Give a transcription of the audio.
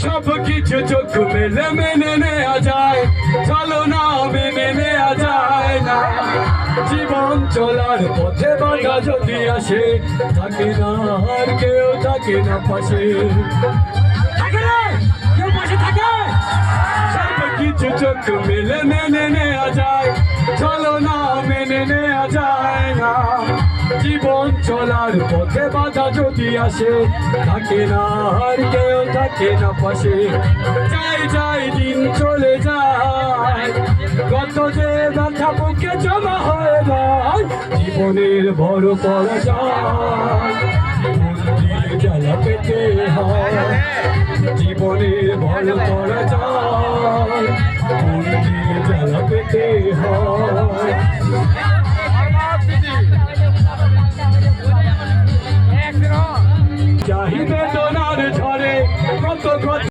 সব কিছু চোখ মেলে মেনে নেওয়া যায়, চলো না মেনে নেওয়া যায় না। জীবন চলার পথে বাধা যদি আসে, থাকে না আর কেউ থাকে না পাশে। থাকে না কেউ পাশে থাকে। সব কিছু চোখ মেলে মেনে নেওয়া যায়, চলো না মেনে নেওয়া যায় না। জীবন চলার পথে বাধা যদি আসে, থাকে না আর কেউ থাকে না পাশে। যাই যাই দিন চলে যায়, কত যে ব্যথা বুকে জমা হয়ে যায়। জীবনের বড় পরাজয়, মন্দির জ্বালা পেতে হয়। জীবনের বড় পরাজয়, মন্দির জ্বালা পেতে হয়। চাহিদা তোনার ঝরে কত